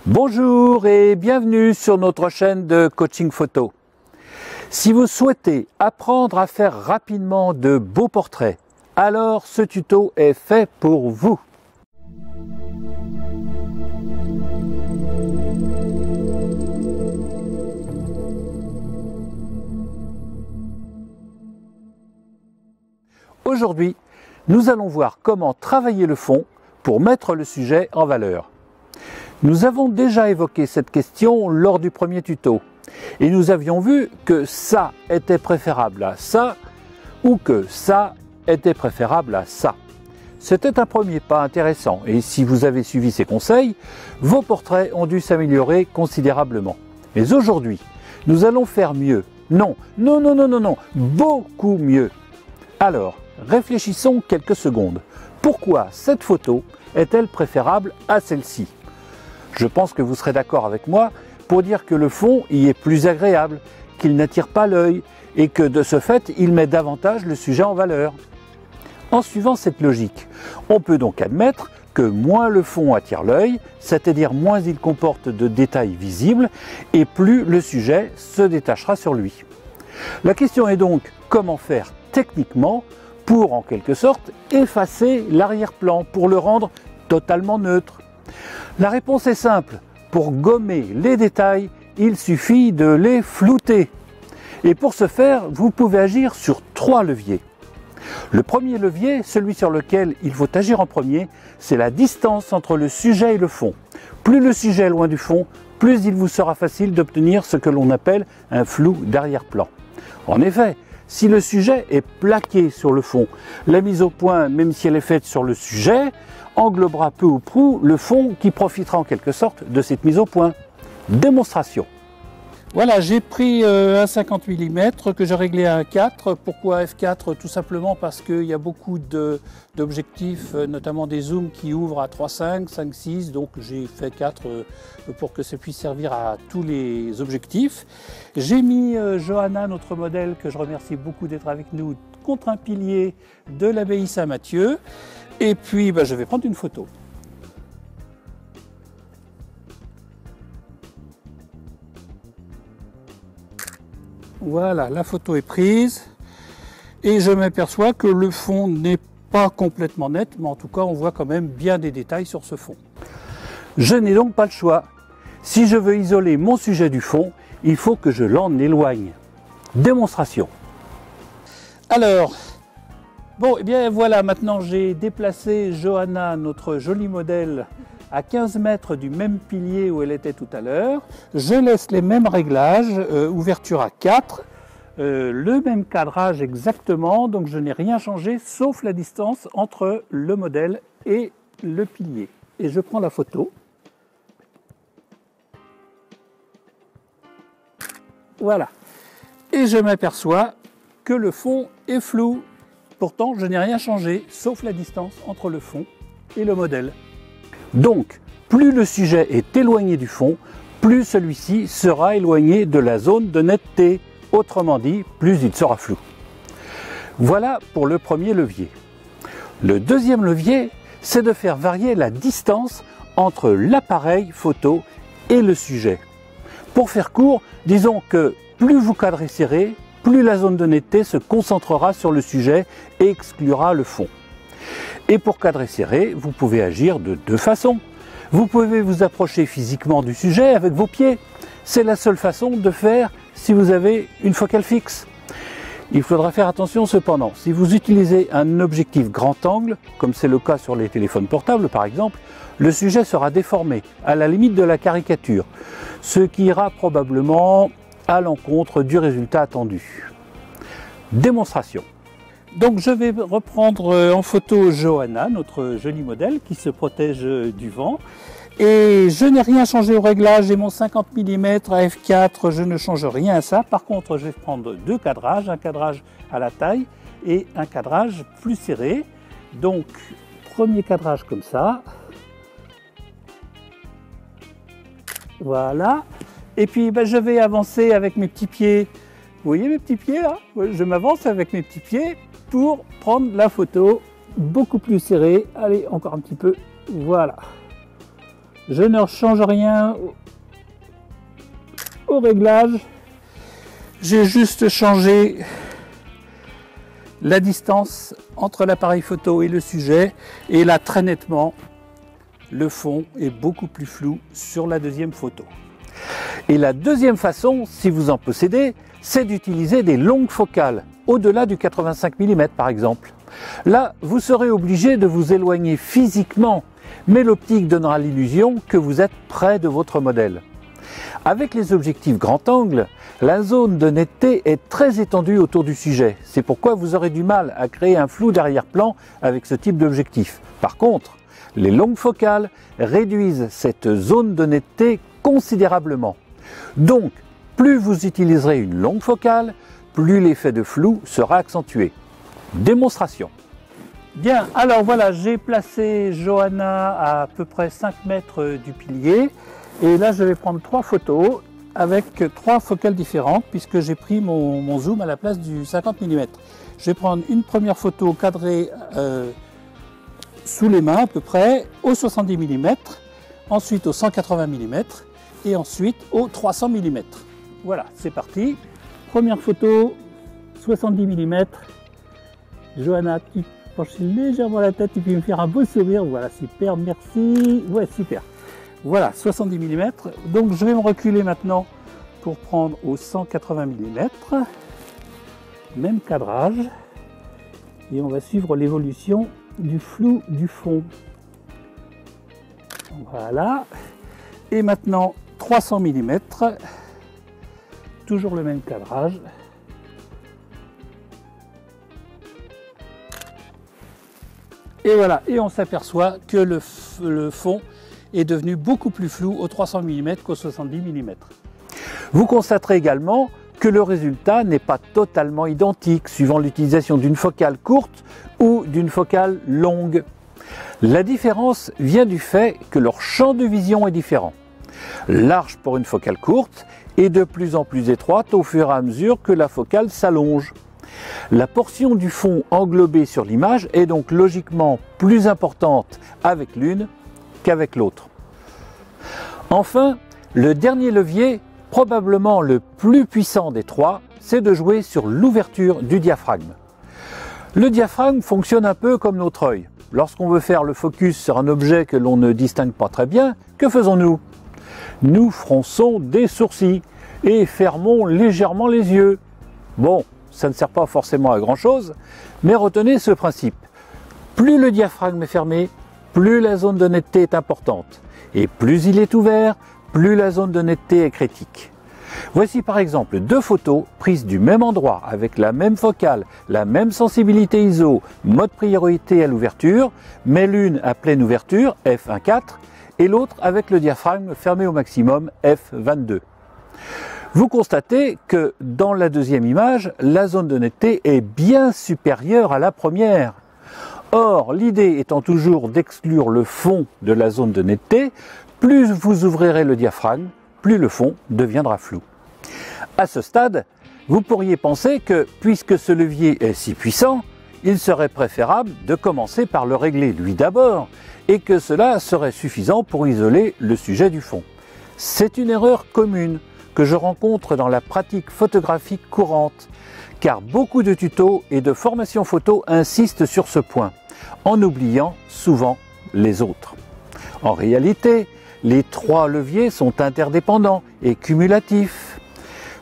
Bonjour et bienvenue sur notre chaîne de coaching photo. Si vous souhaitez apprendre à faire rapidement de beaux portraits, alors ce tuto est fait pour vous. Aujourd'hui, nous allons voir comment travailler le fond pour mettre le sujet en valeur. Nous avons déjà évoqué cette question lors du premier tuto et nous avions vu que ça était préférable à ça ou que ça était préférable à ça. C'était un premier pas intéressant et si vous avez suivi ces conseils, vos portraits ont dû s'améliorer considérablement. Mais aujourd'hui, nous allons faire mieux. Non, beaucoup mieux. Alors, réfléchissons quelques secondes. Pourquoi cette photo est-elle préférable à celle-ci ? Je pense que vous serez d'accord avec moi pour dire que le fond y est plus agréable, qu'il n'attire pas l'œil et que de ce fait, il met davantage le sujet en valeur. En suivant cette logique, on peut donc admettre que moins le fond attire l'œil, c'est-à-dire moins il comporte de détails visibles et plus le sujet se détachera sur lui. La question est donc comment faire techniquement pour en quelque sorte effacer l'arrière-plan, pour le rendre totalement neutre. La réponse est simple, pour gommer les détails, il suffit de les flouter. Et pour ce faire, vous pouvez agir sur 3 leviers. Le premier levier, celui sur lequel il faut agir en premier, c'est la distance entre le sujet et le fond. Plus le sujet est loin du fond, plus il vous sera facile d'obtenir ce que l'on appelle un flou d'arrière-plan. En effet, si le sujet est plaqué sur le fond, la mise au point, même si elle est faite sur le sujet, englobera peu ou prou le fond qui profitera en quelque sorte de cette mise au point. Démonstration. Voilà, j'ai pris un 50 mm que j'ai réglé à 1.4. Pourquoi f4? Tout simplement parce qu'il y a beaucoup d'objectifs, notamment des zooms qui ouvrent à 3.5, 5.6, donc j'ai fait 4 pour que ça puisse servir à tous les objectifs. J'ai mis Johanna, notre modèle, que je remercie beaucoup d'être avec nous, contre un pilier de l'abbaye Saint-Mathieu. Et puis, je vais prendre une photo. Voilà, la photo est prise. Et je m'aperçois que le fond n'est pas complètement net, mais en tout cas, on voit quand même bien des détails sur ce fond. Je n'ai donc pas le choix. Si je veux isoler mon sujet du fond, il faut que je l'en éloigne. Démonstration. Alors, bon, et bien voilà, maintenant j'ai déplacé Johanna, notre joli modèle, à 15 mètres du même pilier où elle était tout à l'heure. Je laisse les mêmes réglages, ouverture à 4, le même cadrage exactement, donc je n'ai rien changé sauf la distance entre le modèle et le pilier. Et je prends la photo. Voilà. Et je m'aperçois que le fond est flou. Pourtant, je n'ai rien changé, sauf la distance entre le fond et le modèle. Donc, plus le sujet est éloigné du fond, plus celui-ci sera éloigné de la zone de netteté. Autrement dit, plus il sera flou. Voilà pour le premier levier. Le deuxième levier, c'est de faire varier la distance entre l'appareil photo et le sujet. Pour faire court, disons que plus vous cadrez serré, plus la zone de netteté se concentrera sur le sujet et exclura le fond. Et pour cadrer serré, vous pouvez agir de 2 façons. Vous pouvez vous approcher physiquement du sujet avec vos pieds. C'est la seule façon de faire si vous avez une focale fixe. Il faudra faire attention cependant, si vous utilisez un objectif grand angle, comme c'est le cas sur les téléphones portables par exemple, le sujet sera déformé, à la limite de la caricature, ce qui ira probablement à l'encontre du résultat attendu. Démonstration. Donc je vais reprendre en photo Johanna, notre joli modèle qui se protège du vent. Et je n'ai rien changé au réglage, j'ai mon 50 mm à f4, je ne change rien à ça. Par contre, je vais prendre 2 cadrages, un cadrage à la taille et un cadrage plus serré. Donc, premier cadrage comme ça. Voilà. Et puis, je vais avancer avec mes petits pieds. Vous voyez mes petits pieds là? Je m'avance avec mes petits pieds pour prendre la photo beaucoup plus serrée. Allez, encore un petit peu. Voilà. Je ne change rien au réglage. J'ai juste changé la distance entre l'appareil photo et le sujet. Et là, très nettement, le fond est beaucoup plus flou sur la deuxième photo. Et la deuxième façon, si vous en possédez, c'est d'utiliser des longues focales, au-delà du 85 mm par exemple. Là, vous serez obligé de vous éloigner physiquement, mais l'optique donnera l'illusion que vous êtes près de votre modèle. Avec les objectifs grand angle, la zone de netteté est très étendue autour du sujet. C'est pourquoi vous aurez du mal à créer un flou d'arrière-plan avec ce type d'objectif. Par contre, les longues focales réduisent cette zone de netteté considérablement. Donc, plus vous utiliserez une longue focale, plus l'effet de flou sera accentué. Démonstration. Bien, alors voilà, j'ai placé Johanna à peu près 5 mètres du pilier. Et là, je vais prendre 3 photos avec 3 focales différentes puisque j'ai pris mon zoom à la place du 50 mm. Je vais prendre une première photo cadrée sous les mains à peu près au 70 mm, ensuite au 180 mm et ensuite au 300 mm. Voilà, c'est parti. Première photo, 70 mm. Johanna qui penche légèrement la tête et puis me faire un beau sourire. Voilà, super, merci. Ouais, super. Voilà, 70 mm. Donc je vais me reculer maintenant pour prendre au 180 mm. Même cadrage. Et on va suivre l'évolution du flou du fond. Voilà. Et maintenant 300 mm. Toujours le même cadrage. Et voilà, et on s'aperçoit que le fond est devenu beaucoup plus flou au 300 mm qu'au 70 mm. Vous constaterez également que le résultat n'est pas totalement identique suivant l'utilisation d'une focale courte ou d'une focale longue. La différence vient du fait que leur champ de vision est différent. Large pour une focale courte et de plus en plus étroite au fur et à mesure que la focale s'allonge. La portion du fond englobée sur l'image est donc logiquement plus importante avec l'une qu'avec l'autre. Enfin, le dernier levier, probablement le plus puissant des trois, c'est de jouer sur l'ouverture du diaphragme. Le diaphragme fonctionne un peu comme notre œil. Lorsqu'on veut faire le focus sur un objet que l'on ne distingue pas très bien, que faisons-nous? Nous fronçons des sourcils et fermons légèrement les yeux. Bon, ça ne sert pas forcément à grand chose, mais retenez ce principe. Plus le diaphragme est fermé, plus la zone de netteté est importante. Et plus il est ouvert, plus la zone de netteté est critique. Voici par exemple 2 photos prises du même endroit, avec la même focale, la même sensibilité ISO, mode priorité à l'ouverture, mais l'une à pleine ouverture, f1.4, et l'autre avec le diaphragme fermé au maximum, f22. Vous constatez que dans la deuxième image, la zone de netteté est bien supérieure à la première. Or, l'idée étant toujours d'exclure le fond de la zone de netteté, plus vous ouvrirez le diaphragme, plus le fond deviendra flou. À ce stade, vous pourriez penser que, puisque ce levier est si puissant, il serait préférable de commencer par le régler lui d'abord, et que cela serait suffisant pour isoler le sujet du fond. C'est une erreur commune que je rencontre dans la pratique photographique courante, car beaucoup de tutos et de formations photo insistent sur ce point, en oubliant souvent les autres. En réalité, les 3 leviers sont interdépendants et cumulatifs.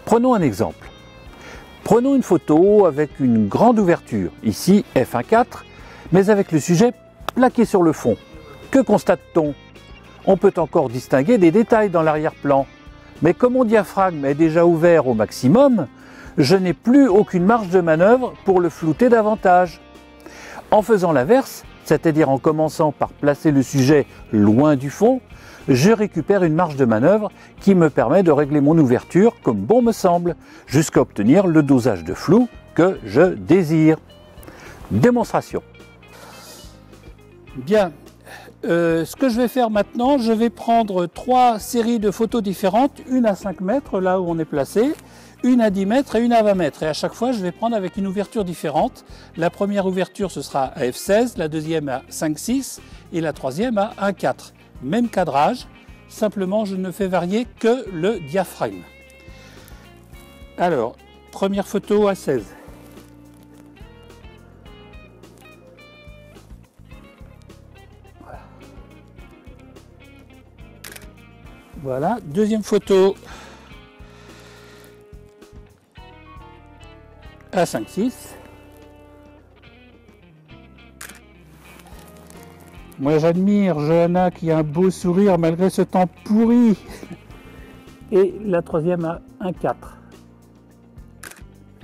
Prenons un exemple. Prenons une photo avec une grande ouverture, ici f1.4, mais avec le sujet plaqué sur le fond. Que constate-t-on? On peut encore distinguer des détails dans l'arrière-plan. Mais comme mon diaphragme est déjà ouvert au maximum, je n'ai plus aucune marge de manœuvre pour le flouter davantage. En faisant l'inverse, c'est-à-dire en commençant par placer le sujet loin du fond, je récupère une marge de manœuvre qui me permet de régler mon ouverture comme bon me semble, jusqu'à obtenir le dosage de flou que je désire. Démonstration. Bien. Ce que je vais faire maintenant, je vais prendre 3 séries de photos différentes, une à 5 mètres, là où on est placé, une à 10 mètres et une à 20 mètres. Et à chaque fois, je vais prendre avec une ouverture différente. La première ouverture, ce sera à f16, la deuxième à 5,6 et la troisième à 1,4. même cadrage, simplement je ne fais varier que le diaphragme. Alors, première photo à 16. Voilà, deuxième photo à 5,6. Moi j'admire Johanna qui a un beau sourire malgré ce temps pourri. Et la troisième à 1,4.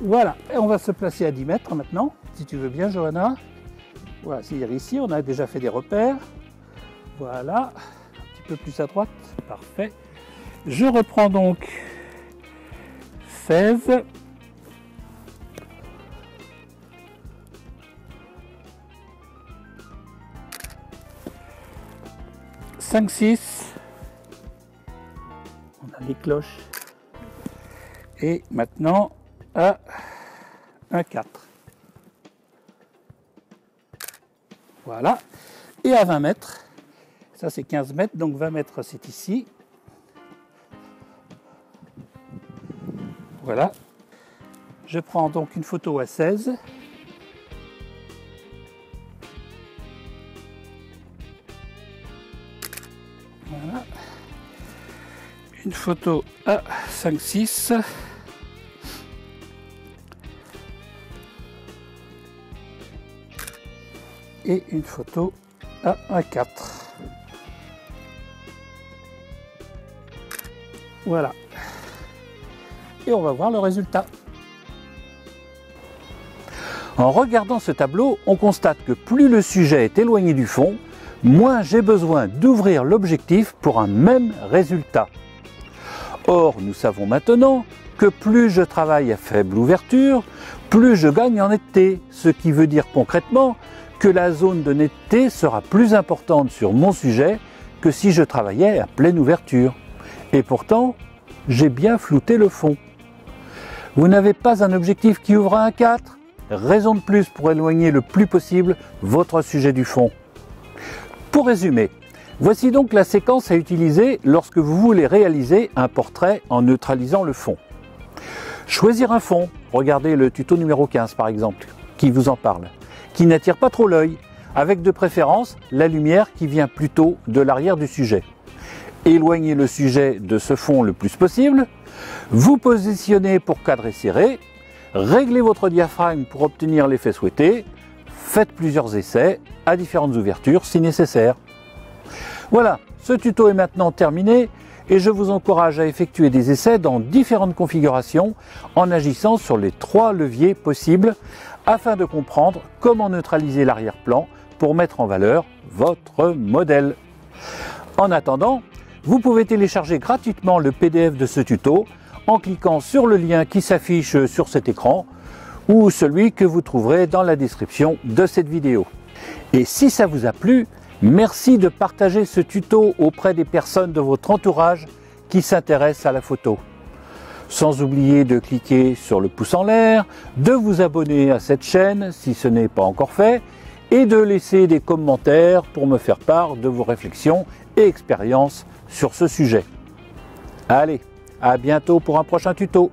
Voilà, et on va se placer à 10 mètres maintenant, si tu veux bien Johanna. Voilà, c'est ici, on a déjà fait des repères. Voilà, un petit peu plus à droite, parfait. Je reprends donc 16. « 5, 6. On a les cloches. Et maintenant à 1,4. Voilà. Et à 20 mètres. Ça c'est 15 mètres, donc 20 mètres c'est ici. Voilà. Je prends donc une photo à 16. Voilà. Une photo à 5, 6. Et une photo à 1,4. Voilà. Et on va voir le résultat. En regardant ce tableau, on constate que plus le sujet est éloigné du fond, moins j'ai besoin d'ouvrir l'objectif pour un même résultat. Or, nous savons maintenant que plus je travaille à faible ouverture, plus je gagne en netteté, ce qui veut dire concrètement que la zone de netteté sera plus importante sur mon sujet que si je travaillais à pleine ouverture. Et pourtant, j'ai bien flouté le fond. Vous n'avez pas un objectif qui ouvre à 1,4 ? Raison de plus pour éloigner le plus possible votre sujet du fond. Pour résumer, voici donc la séquence à utiliser lorsque vous voulez réaliser un portrait en neutralisant le fond. Choisir un fond, regardez le tuto numéro 15 par exemple, qui vous en parle, qui n'attire pas trop l'œil, avec de préférence la lumière qui vient plutôt de l'arrière du sujet. Éloignez le sujet de ce fond le plus possible, vous positionnez pour cadrer serré, réglez votre diaphragme pour obtenir l'effet souhaité, faites plusieurs essais à différentes ouvertures si nécessaire. Voilà, ce tuto est maintenant terminé et je vous encourage à effectuer des essais dans différentes configurations en agissant sur les 3 leviers possibles afin de comprendre comment neutraliser l'arrière-plan pour mettre en valeur votre modèle. En attendant, vous pouvez télécharger gratuitement le PDF de ce tuto en cliquant sur le lien qui s'affiche sur cet écran ou celui que vous trouverez dans la description de cette vidéo. Et si ça vous a plu, merci de partager ce tuto auprès des personnes de votre entourage qui s'intéressent à la photo. Sans oublier de cliquer sur le pouce en l'air, de vous abonner à cette chaîne si ce n'est pas encore fait et de laisser des commentaires pour me faire part de vos réflexions et expériences sur ce sujet. Allez, à bientôt pour un prochain tuto.